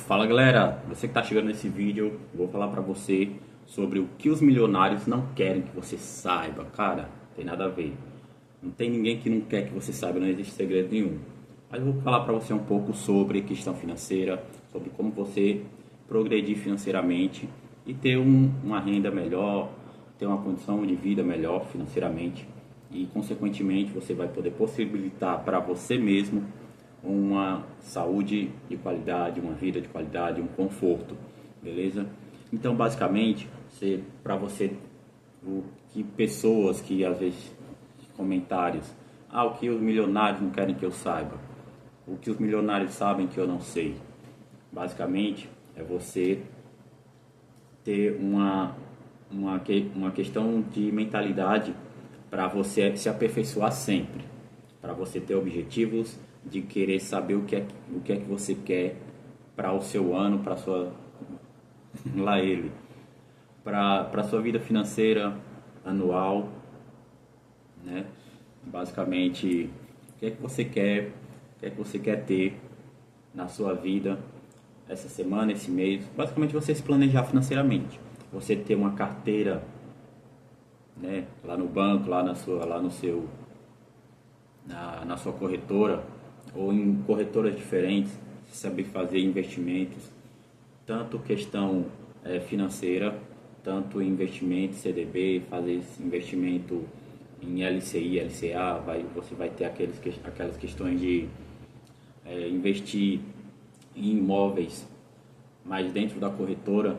Fala galera, você que está chegando nesse vídeo, eu vou falar para você sobre o que os milionários não querem que você saiba. Cara, tem nada a ver. Não tem ninguém que não quer que você saiba, não existe segredo nenhum. Mas eu vou falar para você um pouco sobre questão financeira, sobre como você progredir financeiramente e ter uma renda melhor, ter uma condição de vida melhor financeiramente e, consequentemente, você vai poder possibilitar para você mesmo uma saúde de qualidade, uma vida de qualidade, um conforto, beleza? Então, basicamente, para você, o que pessoas que às vezes comentários, o que os milionários não querem que eu saiba, o que os milionários sabem que eu não sei. Basicamente, é você ter uma questão de mentalidade para você se aperfeiçoar sempre, para você ter objetivos de querer saber o que é que você quer para o seu ano, para sua lá ele, para sua vida financeira anual, né? Basicamente, o que é que você quer ter na sua vida essa semana, esse mês. Basicamente, você se planejar financeiramente, você ter uma carteira, né, lá no banco, lá no seu na sua corretora ou em corretoras diferentes, saber fazer investimentos, tanto questão financeira, tanto investimento CDB, fazer esse investimento em LCI, LCA, você vai ter aquelas questões de investir em imóveis, mas dentro da corretora,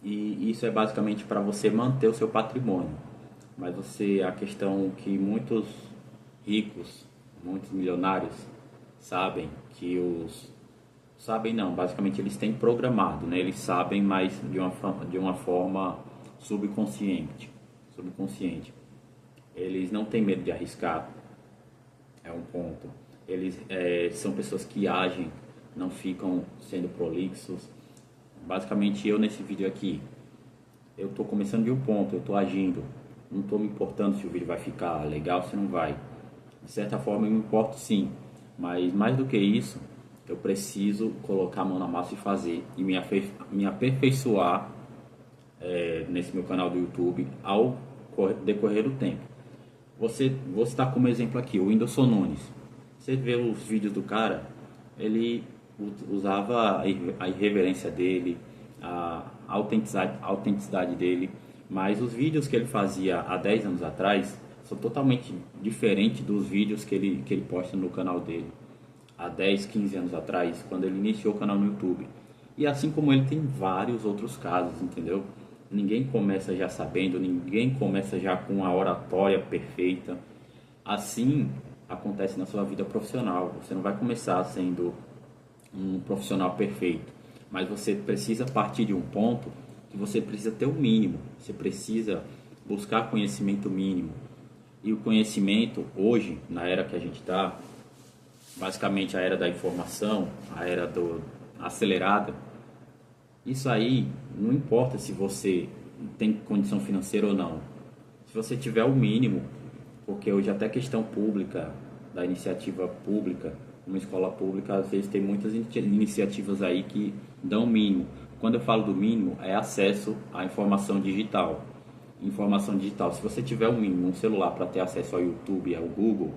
e isso é basicamente para você manter o seu patrimônio. Mas a questão que muitos ricos, muitos milionários sabem sabem não, basicamente eles têm programado, né? Eles sabem, mas de uma forma subconsciente. Eles não têm medo de arriscar, é um ponto. Eles são pessoas que agem, não ficam sendo prolixos. Basicamente, eu nesse vídeo aqui, eu estou começando de um ponto, eu estou agindo, não estou me importando se o vídeo vai ficar legal, se não vai. De certa forma eu me importo sim, mas mais do que isso, eu preciso colocar a mão na massa e fazer, e me aperfeiçoar nesse meu canal do YouTube ao decorrer do tempo. Vou citar como exemplo aqui o Whindersson Nunes. Você vê os vídeos do cara, ele usava a irreverência dele, a autenticidade dele, mas os vídeos que ele fazia há 10 anos atrás são totalmente diferentes dos vídeos que ele posta no canal dele há 10, 15 anos atrás, quando ele iniciou o canal no YouTube. E assim como ele, tem vários outros casos, entendeu? Ninguém começa já sabendo, ninguém começa já com uma oratória perfeita. Assim acontece na sua vida profissional. Você não vai começar sendo um profissional perfeito, mas você precisa partir de um ponto que você precisa ter o mínimo. Você precisa buscar conhecimento mínimo. E o conhecimento hoje, na era que a gente está, basicamente a era da informação, a era acelerada, isso aí não importa se você tem condição financeira ou não. Se você tiver o mínimo, porque hoje até questão pública, da iniciativa pública, uma escola pública, às vezes tem muitas iniciativas aí que dão o mínimo. Quando eu falo do mínimo, é acesso à informação digital. Informação digital, se você tiver um mínimo, um celular para ter acesso ao YouTube e ao Google,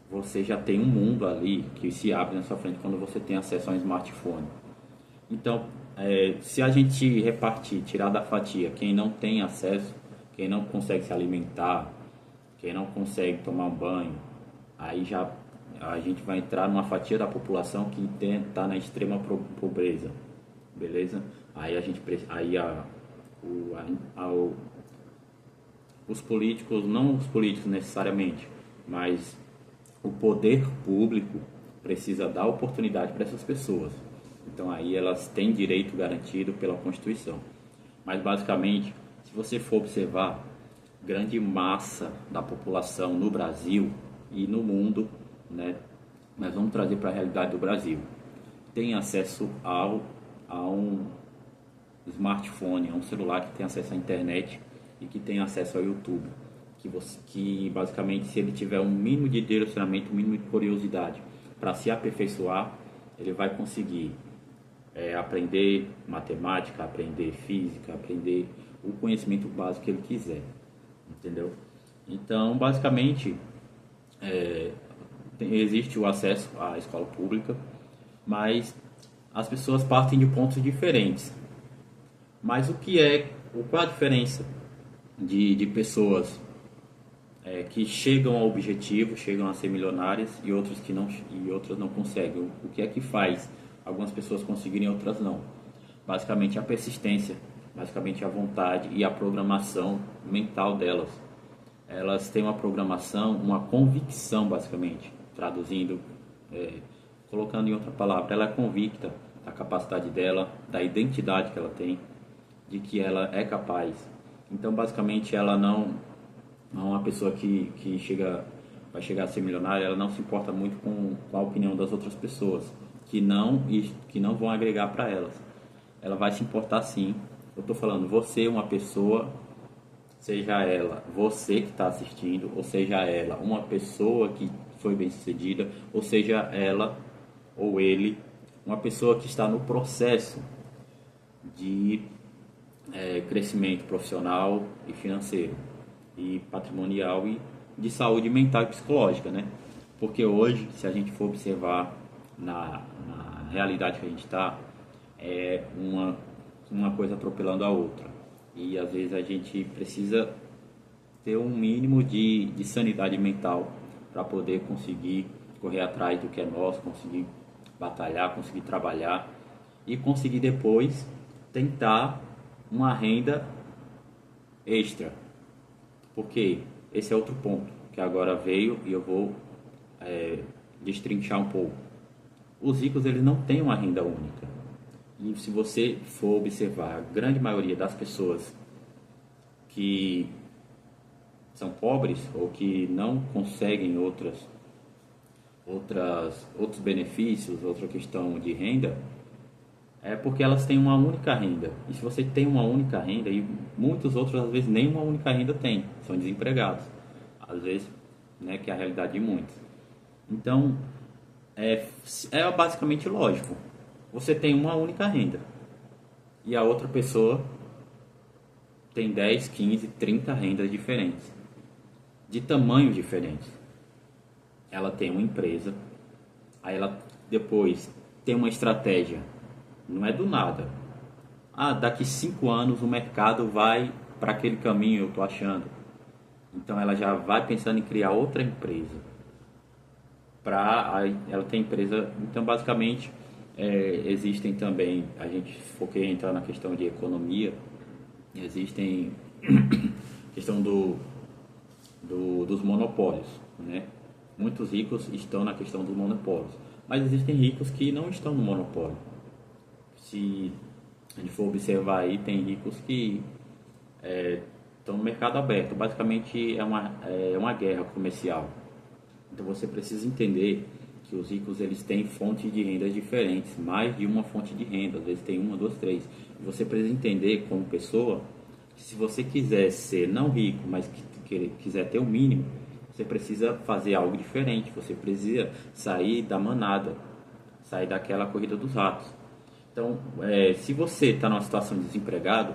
você já tem um mundo ali que se abre na sua frente quando você tem acesso a um smartphone. Então, se a gente repartir, tirar da fatia quem não tem acesso, quem não consegue se alimentar, quem não consegue tomar um banho, aí já a gente vai entrar numa fatia da população que está na extrema pobreza, beleza? Aí os políticos, não os políticos necessariamente, mas o poder público precisa dar oportunidade para essas pessoas. Então aí elas têm direito garantido pela Constituição. Mas basicamente, se você for observar, grande massa da população no Brasil e no mundo, né? Mas vamos trazer para a realidade do Brasil. Tem acesso a um smartphone, a um celular que tem acesso à internet e que tem acesso ao YouTube. Que basicamente, se ele tiver um mínimo de direcionamento, um mínimo de curiosidade para se aperfeiçoar, ele vai conseguir aprender matemática, aprender física, aprender o conhecimento básico que ele quiser, entendeu? Então, basicamente, existe o acesso à escola pública, mas as pessoas partem de pontos diferentes. Mas qual a diferença de pessoas que chegam ao objetivo, chegam a ser milionárias e outras não conseguem? O que é que faz algumas pessoas conseguirem e outras não? Basicamente a persistência, basicamente a vontade e a programação mental delas. Elas têm uma programação, uma convicção, basicamente, traduzindo, colocando em outra palavra, ela é convicta da capacidade dela, da identidade que ela tem, de que ela é capaz. Então, basicamente, ela não é uma pessoa que vai chegar a ser milionária, ela não se importa muito com a opinião das outras pessoas, que não vão agregar para elas. Ela vai se importar sim. Eu estou falando, você é uma pessoa, seja ela você que está assistindo, ou seja ela uma pessoa que foi bem sucedida, ou seja ela ou ele uma pessoa que está no processo de crescimento profissional e financeiro e patrimonial e de saúde mental e psicológica, né? Porque hoje, se a gente for observar na realidade que a gente está, é uma coisa atropelando a outra. E às vezes a gente precisa ter um mínimo de sanidade mental para poder conseguir correr atrás do que é nosso, conseguir batalhar, conseguir trabalhar e conseguir depois tentar uma renda extra. Porque esse é outro ponto que agora veio e eu vou destrinchar um pouco. Os ricos, eles não têm uma renda única. E se você for observar, a grande maioria das pessoas que são pobres ou que não conseguem outros benefícios, outra questão de renda, é porque elas têm uma única renda. E se você tem uma única renda, e muitos outros às vezes nem uma única renda têm, são desempregados. Às vezes, né, que é a realidade de muitos. Então, é basicamente lógico. Você tem uma única renda e a outra pessoa tem 10, 15, 30 rendas diferentes, de tamanhos diferentes. Ela tem uma empresa, aí ela depois tem uma estratégia, não é do nada. Daqui 5 anos o mercado vai para aquele caminho, eu estou achando. Então ela já vai pensando em criar outra empresa. Ela tem empresa, então basicamente existem também, a gente foquei em entrar na questão de economia, existem questão dos monopólios, né? Muitos ricos estão na questão dos monopólios, mas existem ricos que não estão no monopólio. Se a gente for observar aí, tem ricos que estão no mercado aberto, basicamente é uma guerra comercial. Então você precisa entender que os ricos, eles têm fontes de renda diferentes, mais de uma fonte de renda, às vezes tem 1, 2, 3. E você precisa entender como pessoa que se você quiser ser não rico, mas quiser ter o mínimo, você precisa fazer algo diferente, você precisa sair da manada, sair daquela corrida dos ratos. Então, se você está numa situação de desempregado,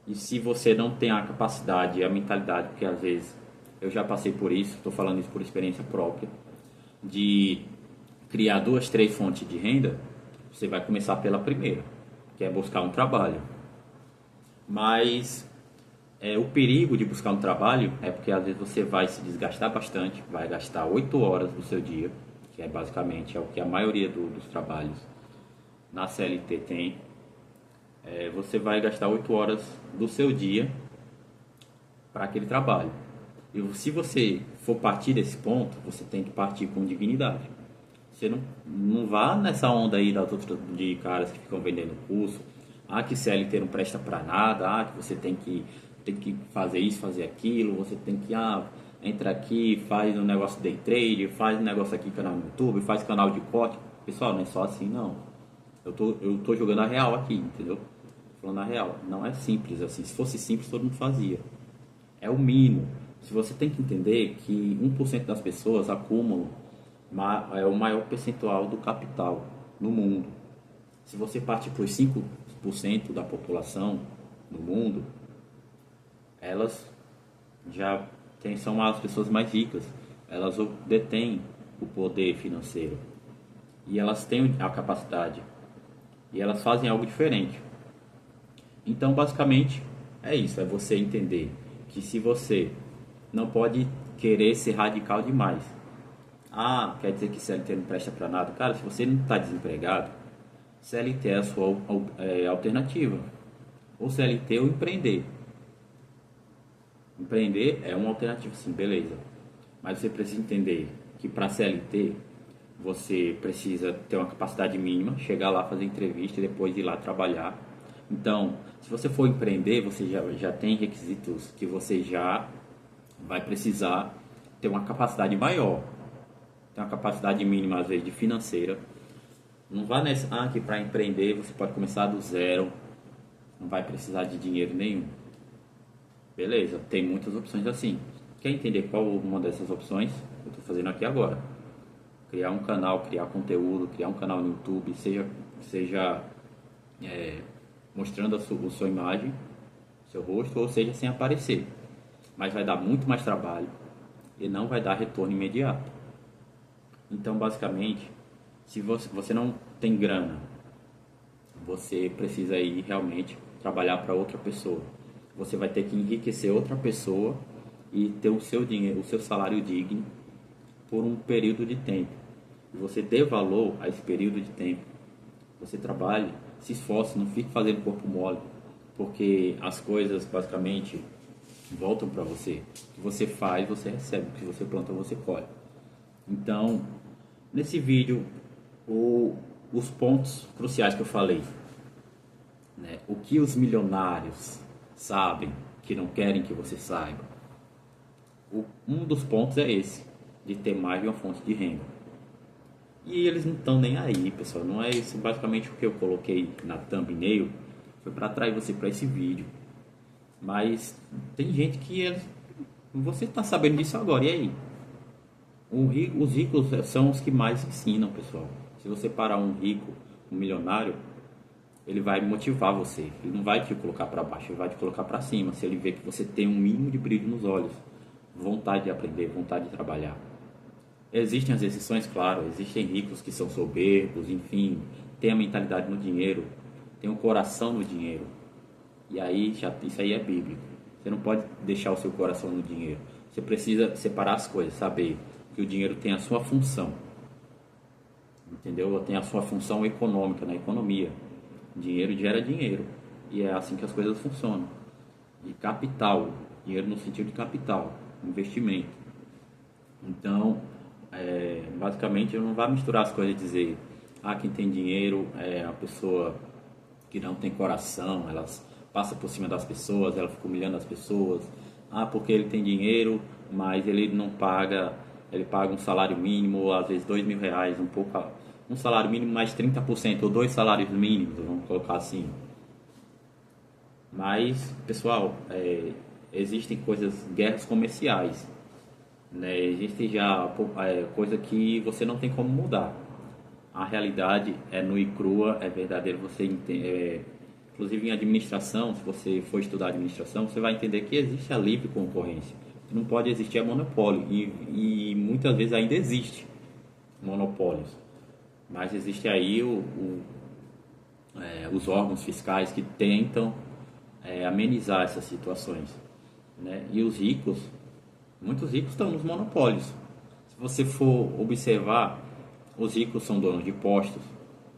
e se você não tem a capacidade e a mentalidade, porque às vezes eu já passei por isso, estou falando isso por experiência própria, de criar 2, 3 fontes de renda, você vai começar pela primeira, que é buscar um trabalho. Mas o perigo de buscar um trabalho é porque às vezes você vai se desgastar bastante, vai gastar 8 horas do seu dia, que basicamente é o que a maioria dos trabalhos na CLT tem. Você vai gastar 8 horas do seu dia para aquele trabalho. E se você for partir desse ponto, você tem que partir com dignidade. Você não vá nessa onda aí de caras que ficam vendendo curso, que CLT não presta para nada, que você tem que fazer isso, fazer aquilo, você tem que entra aqui, faz um negócio de day trade, faz um negócio aqui canal no YouTube, faz canal de corte. Pessoal, não é só assim não. Eu tô jogando a real aqui, entendeu? Falando a real, não é simples assim. Se fosse simples, todo mundo fazia. É o mínimo. Se você tem que entender que 1% das pessoas acumulam o maior percentual do capital no mundo. Se você partir por 5% da população no mundo, elas são as pessoas mais ricas. Elas detêm o poder financeiro. E elas têm a capacidade. E elas fazem algo diferente. Então, basicamente, é isso. É você entender que se você não pode querer ser radical demais. Ah, quer dizer que CLT não presta para nada? Cara, se você não está desempregado, CLT é a sua alternativa. Ou CLT ou empreender. Empreender é uma alternativa, sim, beleza. Mas você precisa entender que para CLT você precisa ter uma capacidade mínima, chegar lá, fazer entrevista e depois ir lá trabalhar. Então, se você for empreender, você já tem requisitos que você já vai precisar ter uma capacidade maior. Tem uma capacidade mínima, às vezes, de financeira. Não vá nessa, que para empreender você pode começar do zero, não vai precisar de dinheiro nenhum. Beleza, tem muitas opções assim. Quer entender qual uma dessas opções? Eu estou fazendo aqui agora. Criar um canal, criar conteúdo, criar um canal no YouTube, seja mostrando a sua imagem, seu rosto, ou seja, sem aparecer. Mas vai dar muito mais trabalho e não vai dar retorno imediato. Então, basicamente, se você não tem grana, você precisa ir realmente trabalhar para outra pessoa. Você vai ter que enriquecer outra pessoa e ter o seu dinheiro, o seu salário digno por um período de tempo. E você dê valor a esse período de tempo. Você trabalhe, se esforce, não fique fazendo corpo mole, porque as coisas basicamente voltam para você. O que você faz, você recebe. O que você planta, você colhe. Então, nesse vídeo, os pontos cruciais que eu falei, né? O que os milionários sabem que não querem que você saiba. Um dos pontos é esse, de ter mais de uma fonte de renda. E eles não estão nem aí, pessoal. Não é isso. Basicamente o que eu coloquei na thumbnail foi para atrair você para esse vídeo. Mas tem gente que você está sabendo disso agora, e aí? Os ricos são os que mais ensinam, pessoal. Se você parar um rico, um milionário, ele vai motivar você. Ele não vai te colocar para baixo, ele vai te colocar para cima. Se ele vê que você tem um mínimo de brilho nos olhos, vontade de aprender, vontade de trabalhar. Existem as exceções, claro. Existem ricos que são soberbos, enfim, tem a mentalidade no dinheiro, tem o coração no dinheiro. E aí, isso aí é bíblico. Você não pode deixar o seu coração no dinheiro. Você precisa separar as coisas, saber que o dinheiro tem a sua função. Entendeu? Tem a sua função econômica na economia. Dinheiro gera dinheiro. E é assim que as coisas funcionam. E capital, dinheiro no sentido de capital, investimento. Então, basicamente, não vai misturar as coisas e dizer, quem tem dinheiro é a pessoa que não tem coração, ela passa por cima das pessoas, ela fica humilhando as pessoas. Porque ele tem dinheiro, mas ele não paga, ele paga um salário mínimo, às vezes R$2.000, um salário mínimo mais 30%, ou 2 salários mínimos, vamos colocar assim. Mas, pessoal, existem guerras comerciais, né? Existe já coisa que você não tem como mudar. A realidade é nua e crua, é verdadeira. Você entende, inclusive em administração, se você for estudar administração, você vai entender que existe a livre concorrência. Não pode existir a monopólio, e muitas vezes ainda existe monopólios. Mas existe aí os órgãos fiscais que tentam amenizar essas situações, né? E os ricos, muitos ricos estão nos monopólios. Se você for observar, os ricos são donos de postos.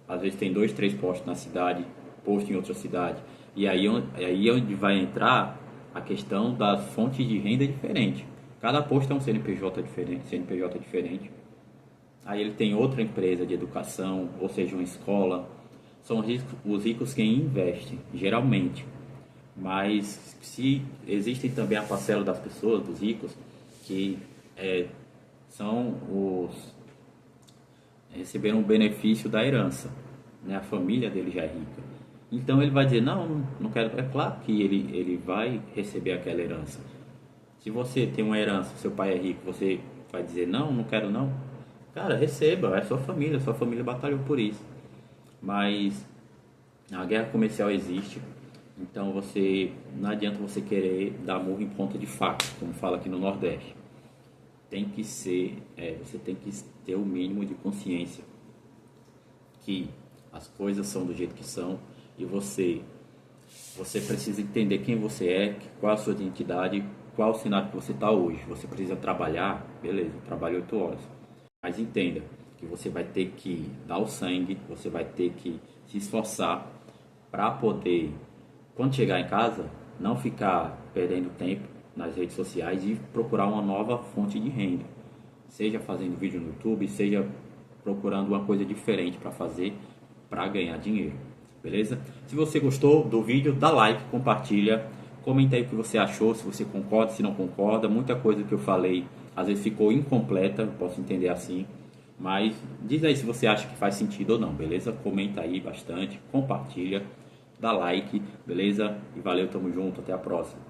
Às vezes tem 2, 3 postos na cidade, posto em outra cidade. E aí onde vai entrar a questão da fonte de renda diferente. Cada posto é um CNPJ diferente. Aí ele tem outra empresa de educação, ou seja, uma escola. São os ricos quem investem, geralmente. Mas se existem também a parcela das pessoas, dos ricos, que são receberam o benefício da herança, né? A família dele já é rica. Então ele vai dizer, não quero. É claro que ele vai receber aquela herança. Se você tem uma herança, seu pai é rico, você vai dizer, não quero não. Cara, receba, é sua família batalhou por isso. Mas A guerra comercial existe, então não adianta você querer dar murro em ponta de faca, como fala aqui no Nordeste. Tem que ser, você tem que ter o mínimo de consciência que as coisas são do jeito que são e você precisa entender quem você é, qual a sua identidade, qual o cenário que você está hoje. Você precisa trabalhar, beleza, trabalhe 8 horas, mas entenda que você vai ter que dar o sangue, você vai ter que se esforçar para poder, quando chegar em casa, não ficar perdendo tempo nas redes sociais e procurar uma nova fonte de renda. Seja fazendo vídeo no YouTube, seja procurando uma coisa diferente para fazer, para ganhar dinheiro. Beleza? Se você gostou do vídeo, dá like, compartilha, comenta aí o que você achou, se você concorda, se não concorda. Muita coisa que eu falei às vezes ficou incompleta, posso entender assim. Mas diz aí se você acha que faz sentido ou não, beleza? Comenta aí bastante, compartilha, dá like, beleza? E valeu, tamo junto, até a próxima.